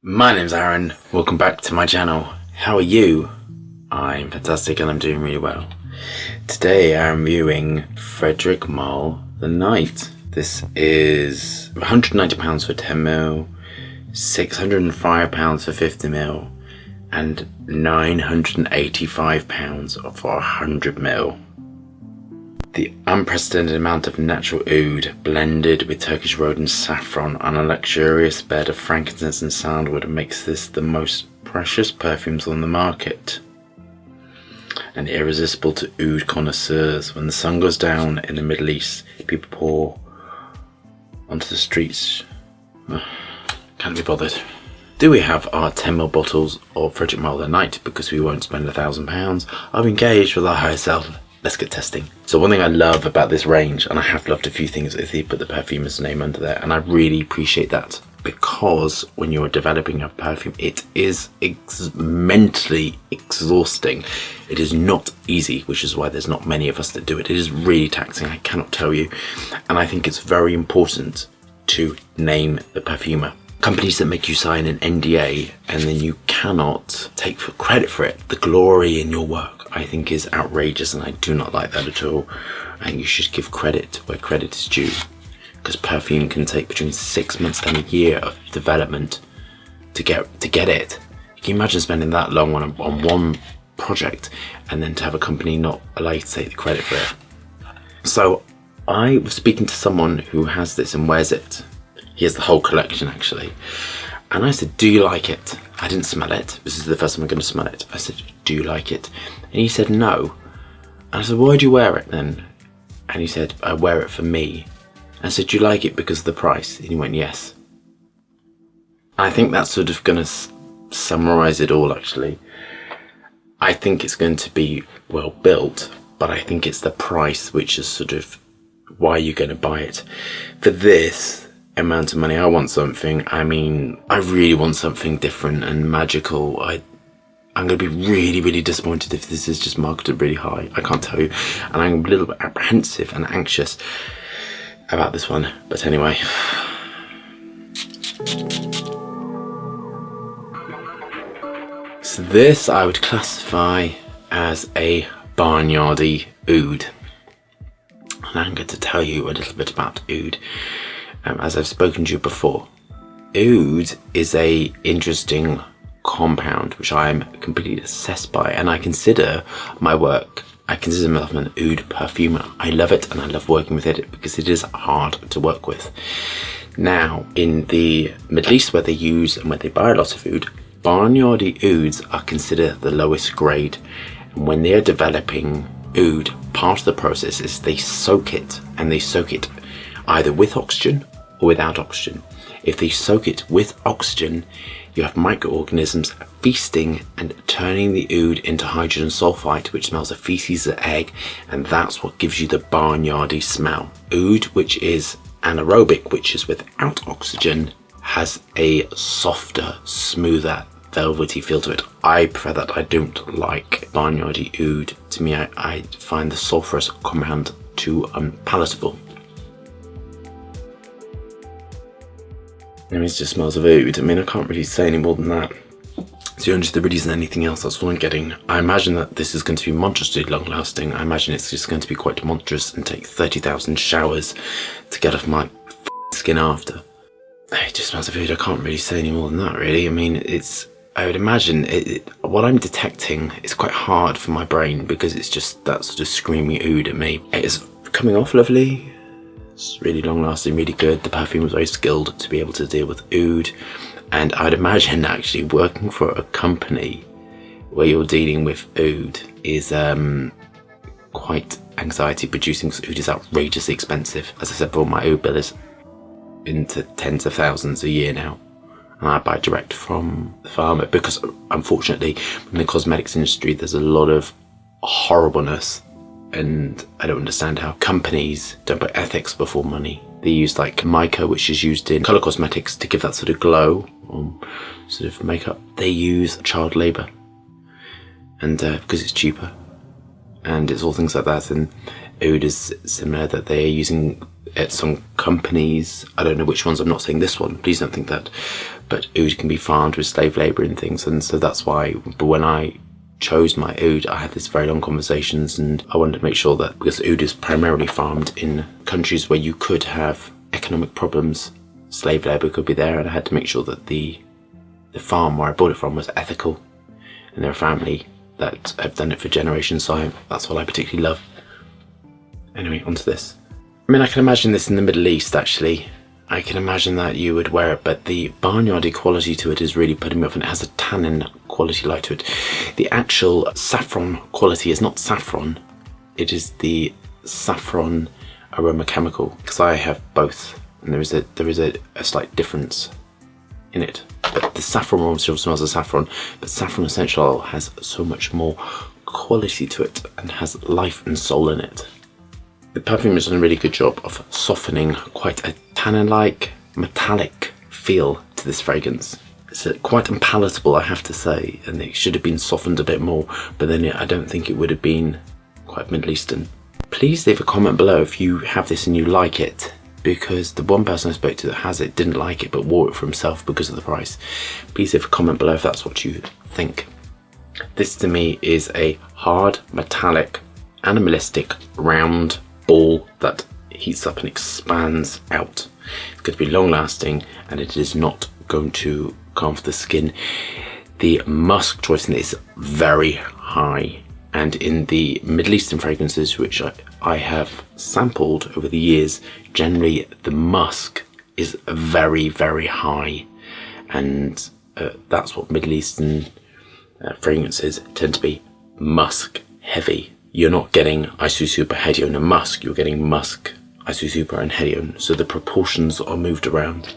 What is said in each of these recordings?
My name's Aaron, welcome back to my channel. How are you? I'm fantastic and I'm doing really well. Today I'm reviewing Frederic Malle The Night. This is £190 for 10ml, £605 for 50ml, and £985 for 100ml. The unprecedented amount of natural oud blended with Turkish road and saffron on a luxurious bed of frankincense and sandalwood makes this the most precious perfumes on the market, and irresistible to oud connoisseurs. When the sun goes down in the Middle East, people pour onto the streets. Can't be bothered. Do we have our 10ml bottles of Frederic Malle The Night because we won't spend £1,000? I've engaged with our higher self. Let's get testing. So one thing I love about this range, and I have loved a few things, is they put the perfumer's name under there, and I really appreciate that, because when you're developing a perfume, it is mentally exhausting. It is not easy, which is why there's not many of us that do it. It is really taxing, I cannot tell you, and I think it's very important to name the perfumer. Companies that make you sign an NDA and then you cannot take credit for it, the glory in your work, I think is outrageous, and I do not like that at all. I think you should give credit where credit is due, because perfume can take between 6 months and a year of development to get it. Can you imagine spending that long on one project and then to have a company not allow you to take the credit for it? So I was speaking to someone who has this and wears it. He has the whole collection actually. And I said, do you like it? I didn't smell it. This is the first time I'm going to smell it. I said, do you like it? And he said, no. And I said, why do you wear it then? And he said, I wear it for me. And I said, do you like it because of the price? And he went, yes. I think that's sort of going to summarize it all actually. I think it's going to be well built, but I think it's the price which is sort of why you're going to buy it. For this amount of money, I want something, I really want something different and magical. I'm going to be really disappointed if this is just marketed really high. I can't tell you, and I'm a little bit apprehensive and anxious about this one, but anyway. So this I would classify as a barnyardy oud, and I'm going to tell you a little bit about oud. As I've spoken to you before, oud is a interesting compound which I am completely obsessed by, and I consider my work, I consider myself an oud perfumer. I love it and I love working with it because it is hard to work with. Now, in the Middle East where they use and where they buy a lot of oud, barnyardy ouds are considered the lowest grade, and when they are developing oud, part of the process is they soak it, and they soak it either with oxygen or without oxygen. If they soak it with oxygen, you have microorganisms feasting and turning the oud into hydrogen sulfide, which smells of feces of egg, and that's what gives you the barnyardy smell. Oud, which is anaerobic, which is without oxygen, has a softer, smoother, velvety feel to it. I prefer that. I don't like barnyardy oud. To me, I find the sulfurous compound too unpalatable. It just smells of oud. I can't really say any more than that. So there really isn't anything else. That's all I'm getting. I imagine that this is going to be monstrously long lasting. I imagine it's just going to be quite monstrous and take 30,000 showers to get off my skin after. It just smells of oud. I can't really say any more than that really. I would imagine what I'm detecting is quite hard for my brain because it's just that sort of screaming oud at me. It is coming off lovely. It's really long lasting, really good. The perfume was very skilled to be able to deal with oud, and I'd imagine actually working for a company where you're dealing with oud is quite anxiety producing, because oud is outrageously expensive. As I said before, my oud bill is into tens of thousands a year now, and I buy direct from the farmer because unfortunately in the cosmetics industry there's a lot of horribleness. And I don't understand how companies don't put ethics before money. They use like mica, which is used in colour cosmetics to give that sort of glow or sort of makeup. They use child labour, and because it's cheaper, and it's all things like that. And oud is similar, that they are using at some companies. I don't know which ones. I'm not saying this one. Please don't think that. but oud can be farmed with slave labour and things, and so that's why. But when I chose my oud, I had this very long conversations, and I wanted to make sure that, because oud is primarily farmed in countries where you could have economic problems, slave labour could be there, and I had to make sure that the farm where I bought it from was ethical, and they're a family that have done it for generations, so that's what I particularly love. Anyway, onto this. I mean, I can imagine this in the Middle East, actually. I can imagine that you would wear it, but the barnyardy quality to it is really putting me off, and it has a tannin quality like to it. The actual saffron quality is not saffron, it is the saffron aroma chemical, because I have both, and there is a slight difference in it. But the saffron aroma still smells of saffron, but saffron essential oil has so much more quality to it and has life and soul in it. The perfume has done a really good job of softening quite a tannin-like, metallic feel to this fragrance. It's quite unpalatable, I have to say, and it should have been softened a bit more, but then I don't think it would have been quite Middle Eastern. Please leave a comment below if you have this and you like it, because the one person I spoke to that has it didn't like it but wore it for himself because of the price. Please leave a comment below if that's what you think. This to me is a hard, metallic, animalistic, round ball that heats up and expands out. It's going to be long lasting, and it is not going to come off the skin. The musk choice in it is very high, and in the Middle Eastern fragrances which I have sampled over the years, generally the musk is very, very high, and that's what Middle Eastern fragrances tend to be, musk heavy. You're not getting Isu Super, Hedione and musk, you're getting musk, Isu Super and Hedione, so the proportions are moved around.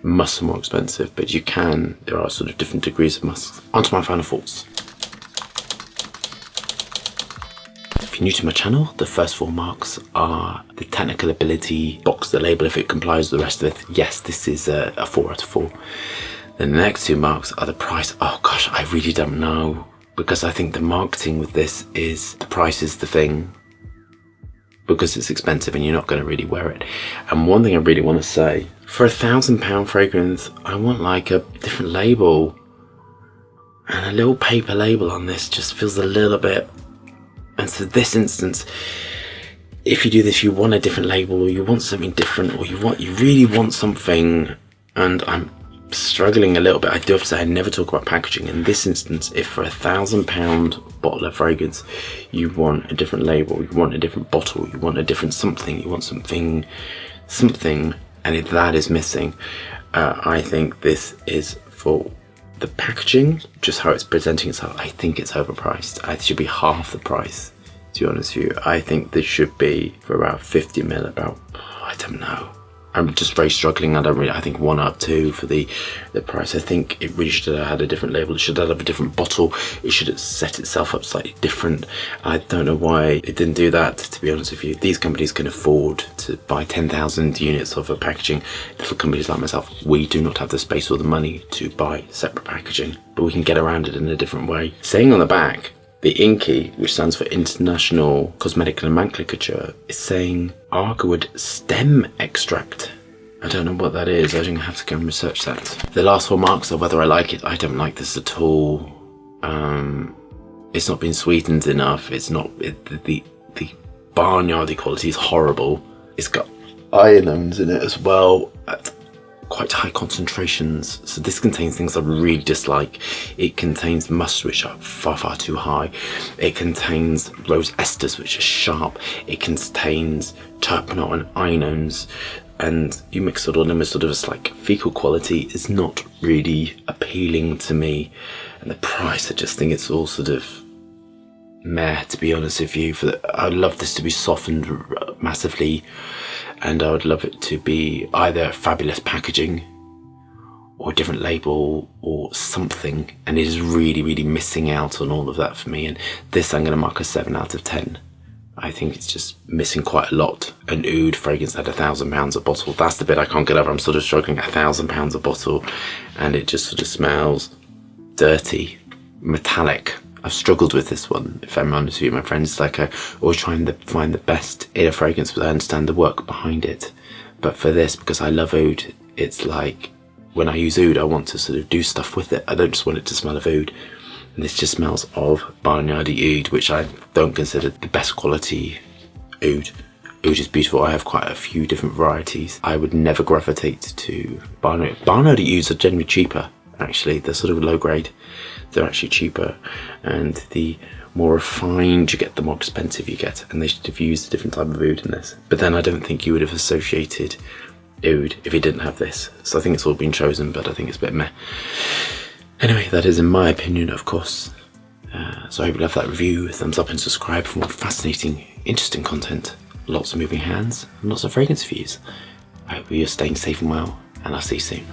Musks are more expensive, but there are sort of different degrees of musks. Onto my final thoughts. If you're new to my channel, the first 4 marks are the technical ability, box the label if it complies with the rest of it. Yes, this is a 4 out of 4. Then the next 2 marks are the price. Oh gosh, I really don't know, because I think the marketing with this is the price is the thing, because it's expensive and you're not going to really wear it. And one thing I really want to say, for £1,000 fragrance, I want like a different label, and a little paper label on this just feels a little bit. And so this instance, if you do this, you want a different label, or you want something different, or you really want something, and I'm struggling a little bit. I do have to say, I never talk about packaging. In this instance, if for £1,000 bottle of fragrance you want a different label, you want a different bottle, you want a different something, you want something, and if that is missing, I think this is, for the packaging, just how it's presenting itself, I think it's overpriced. It should be half the price, to be honest with you. I think this should be for about 50ml, about, I don't know. I'm just very struggling. I think 1 up 2 for the price. I think it really should have had a different label. It should have had a different bottle. It should have set itself up slightly different. I don't know why it didn't do that, to be honest with you. These companies can afford to buy 10,000 units of a packaging. Little companies like myself, we do not have the space or the money to buy separate packaging, but we can get around it in a different way. Saying on the back, the INCI, which stands for International Cosmetic and Nomenclature, is saying Argowood stem extract. I don't know what that is. I'm going to have to go and research that. The last 4 marks are whether I like it. I don't like this at all. It's not been sweetened enough. It's not, the barnyardy quality is horrible. It's got ionones in it as well at quite high concentrations, so this contains things I really dislike. It contains musks which are far, far too high. It contains rose esters which are sharp. It contains terpenol and ionones, and you mix it all in with sort of a like fecal quality is not really appealing to me. And the price, I just think it's all sort of meh, to be honest with you. I'd love this to be softened massively, and I would love it to be either fabulous packaging or a different label or something, and it is really, really missing out on all of that for me. And this I'm going to mark a 7 out of 10. I think it's just missing quite a lot. An oud fragrance at £1,000 a bottle, that's the bit I can't get over. I'm sort of struggling at £1,000 a bottle, and it just sort of smells dirty, metallic. I've struggled with this one, if I'm honest with you, my friends. Like, I always trying to find the best in a fragrance, but I understand the work behind it. But for this, because I love oud, It's like when I use oud, I want to sort of do stuff with it. I don't just want it to smell of oud. And this just smells of barnyardy oud, which I don't consider the best quality oud. Oud is beautiful. I have quite a few different varieties. I would never gravitate to barnyardy. Barnyardy ouds are generally cheaper, actually. They're sort of low grade. They're actually cheaper. And the more refined you get, the more expensive you get. And they should have used a different type of oud in this. But then I don't think you would have associated oud if you didn't have this. So I think it's all been chosen, but I think it's a bit meh. Anyway, that is in my opinion, of course. So I hope you love that review. Thumbs up and subscribe for more fascinating, interesting content. Lots of moving hands and lots of fragrance reviews. I hope you're staying safe and well, and I'll see you soon.